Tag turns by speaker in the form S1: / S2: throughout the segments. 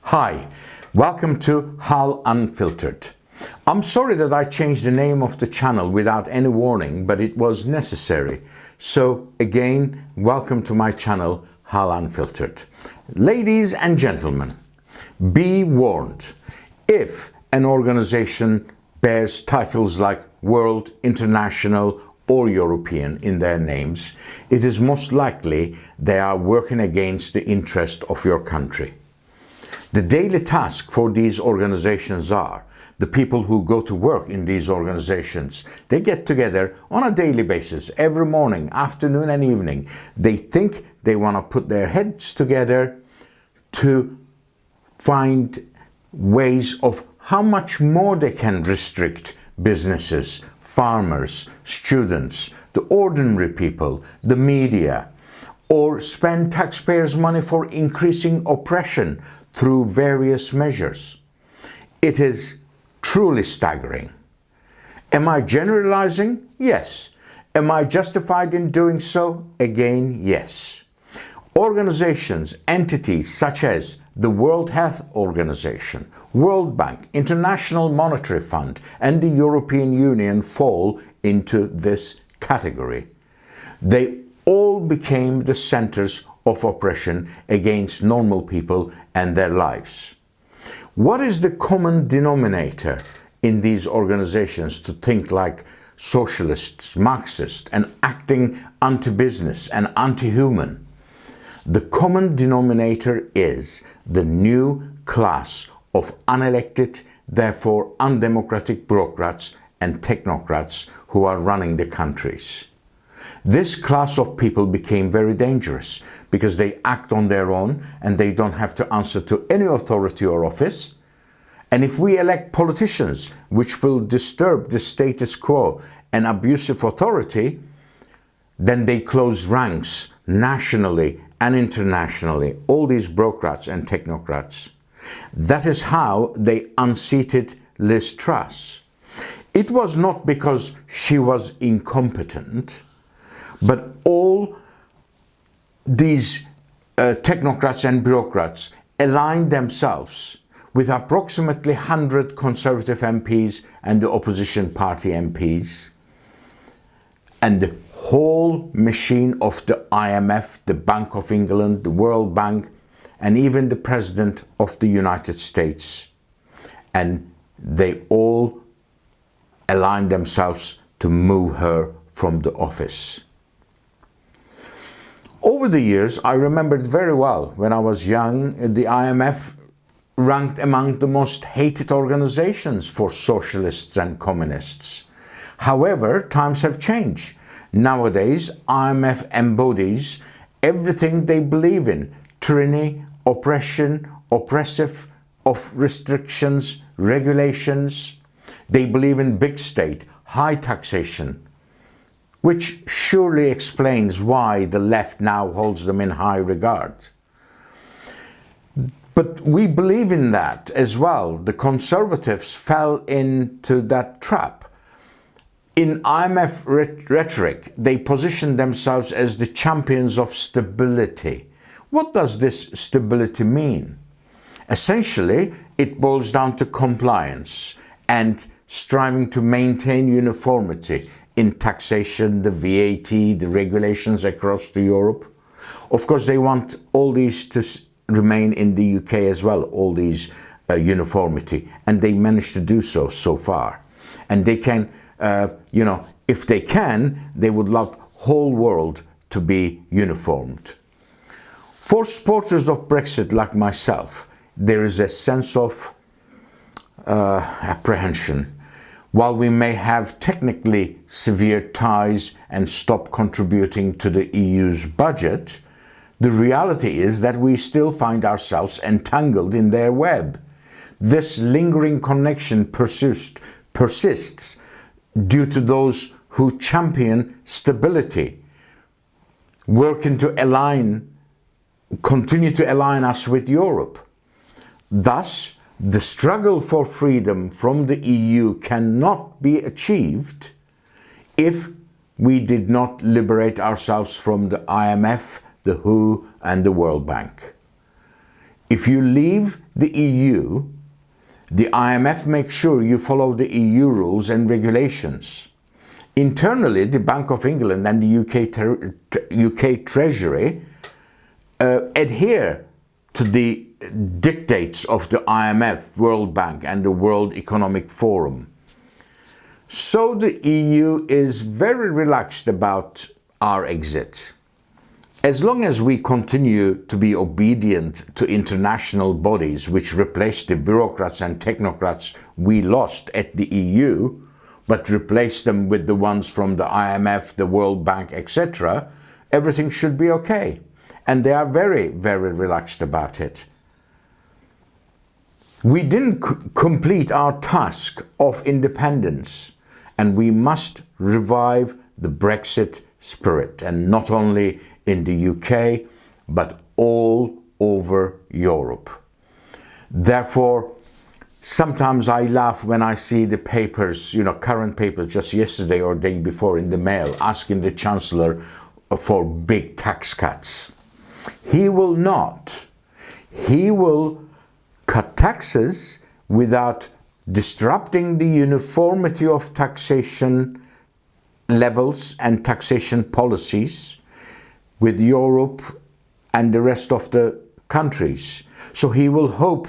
S1: Hi, welcome to HAL Unfiltered. I'm sorry that I changed the name of the channel without any warning, but it was necessary. So again, welcome to my channel, HAL Unfiltered. Ladies and gentlemen, be warned. If an organization bears titles like World, International, or European in their names, it is most likely they are working against the interest of your country. The daily task for these organizations are the people who go to work in these organizations. They get together on a daily basis, every morning, afternoon and evening. They think they want to put their heads together to find ways of how much more they can restrict businesses, farmers, students, the ordinary people, the media, or spend taxpayers' money for increasing oppression through various measures. It is truly staggering. Am I generalizing? Yes. Am I justified in doing so? Again, yes. Organizations, entities such as the World Health Organization, World Bank, International Monetary Fund, and the European Union fall into this category. They all became the centers of oppression against normal people and their lives. What is the common denominator in these organizations to think like socialists, Marxists, and acting anti-business and anti-human? The common denominator is the new class of unelected, therefore undemocratic bureaucrats and technocrats who are running the countries. This class of people became very dangerous because they act on their own and they don't have to answer to any authority or office. And if we elect politicians which will disturb the status quo and abusive authority, then they close ranks nationally and internationally, all these bureaucrats and technocrats. That is how they unseated Liz Truss. It was not because she was incompetent, but all these technocrats and bureaucrats aligned themselves with approximately 100 Conservative MPs and the opposition party MPs, and the whole machine of the IMF, the Bank of England, the World Bank, and even the President of the United States. And they all aligned themselves to move her from the office. Over the years, I remembered very well when I was young, the IMF ranked among the most hated organizations for socialists and communists. However, times have changed. Nowadays, IMF embodies everything they believe in: tyranny, oppression, oppressive, of restrictions, regulations. They believe in big state, high taxation, which surely explains why the left now holds them in high regard. But we believe in that as well. The conservatives fell into that trap. In IMF rhetoric, they position themselves as the champions of stability. What does this stability mean? Essentially, it boils down to compliance and striving to maintain uniformity in taxation, the VAT, the regulations across Europe. Of course, they want all these to remain in the UK as well, all these uniformity, and they managed to do so far. And they can, if they can, they would love whole world to be uniformed. For supporters of Brexit like myself, there is a sense of apprehension. While we may have technically severe ties and stop contributing to the EU's budget, the reality is that we still find ourselves entangled in their web. This lingering connection persists due to those who champion stability, working to continue to align us with Europe. Thus, the struggle for freedom from the EU cannot be achieved if we did not liberate ourselves from the IMF, the WHO, and the World Bank. If you leave the EU, the IMF makes sure you follow the EU rules and regulations. Internally, the Bank of England and the UK Treasury adhere to the dictates of the IMF, World Bank and the World Economic Forum. So the EU is very relaxed about our exit. As long as we continue to be obedient to international bodies which replace the bureaucrats and technocrats we lost at the EU, but replace them with the ones from the IMF, the World Bank, etc., everything should be okay. And they are very, very relaxed about it. We didn't complete our task of independence, and we must revive the Brexit spirit, and not only in the UK, but all over Europe. Therefore, sometimes I laugh when I see the papers, current papers just yesterday or day before in the Mail, asking the Chancellor for big tax cuts. He will not. He will cut taxes without disrupting the uniformity of taxation levels and taxation policies with Europe and the rest of the countries. So he will hope,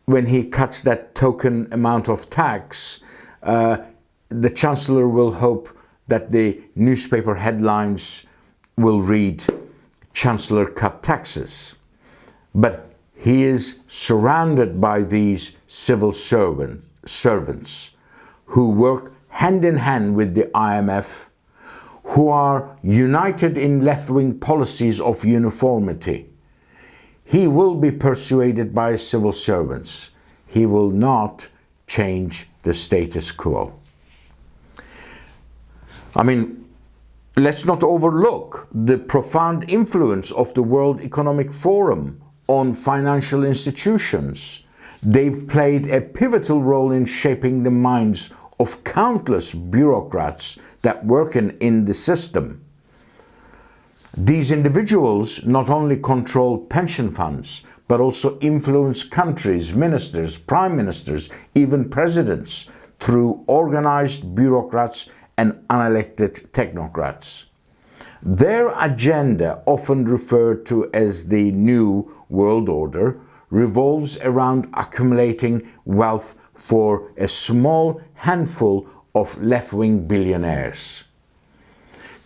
S1: when he cuts that token amount of tax, the Chancellor will hope that the newspaper headlines will read, "Chancellor cut taxes." But he is surrounded by these civil servants who work hand in hand with the IMF, who are united in left-wing policies of uniformity. He will be persuaded by civil servants. He will not change the status quo. I mean, let's not overlook the profound influence of the World Economic Forum on financial institutions. They've played a pivotal role in shaping the minds of countless bureaucrats that work in the system. These individuals not only control pension funds, but also influence countries, ministers, prime ministers, even presidents, through organized bureaucrats and unelected technocrats. Their agenda, often referred to as the New World Order, revolves around accumulating wealth for a small handful of left-wing billionaires.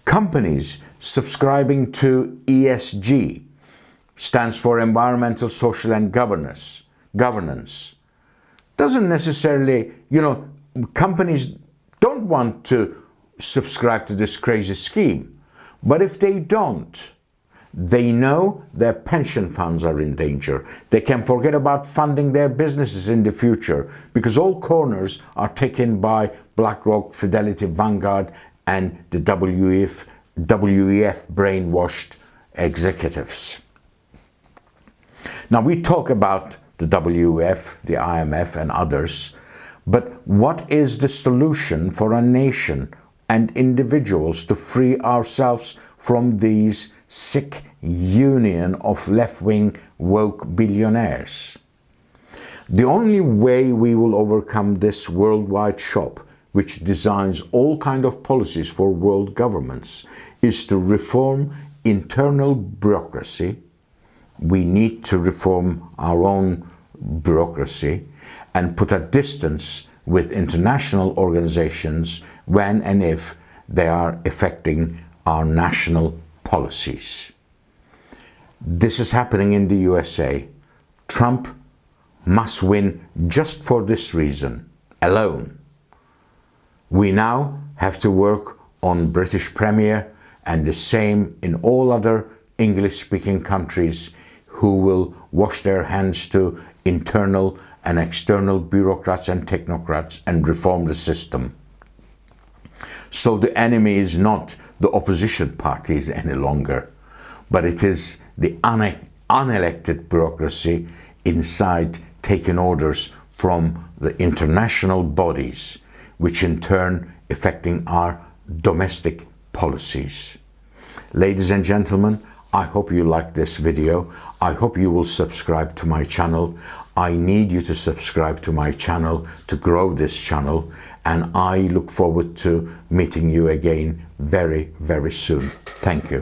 S1: Companies subscribing to ESG, stands for Environmental, Social and Governance, doesn't necessarily, companies don't want to subscribe to this crazy scheme. But if they don't, they know their pension funds are in danger. They can forget about funding their businesses in the future because all corners are taken by BlackRock, Fidelity, Vanguard and the WEF brainwashed executives. Now we talk about the WEF, the IMF and others, but what is the solution for a nation and individuals to free ourselves from these sick union of left-wing woke billionaires? The only way we will overcome this worldwide shop, which designs all kinds of policies for world governments, is to reform internal bureaucracy. We need to reform our own bureaucracy and put a distance with international organizations when and if they are affecting our national policies. This is happening in the USA. Trump must win just for this reason alone. We now have to work on British Premier and the same in all other English-speaking countries who will wash their hands to internal and external bureaucrats and technocrats and reform the system. So the enemy is not the opposition parties any longer, but it is the unelected bureaucracy inside taking orders from the international bodies, which in turn affecting our domestic policies. Ladies and gentlemen, I hope you like this video. I hope you will subscribe to my channel. I need you to subscribe to my channel to grow this channel, and I look forward to meeting you again very, very soon. Thank you.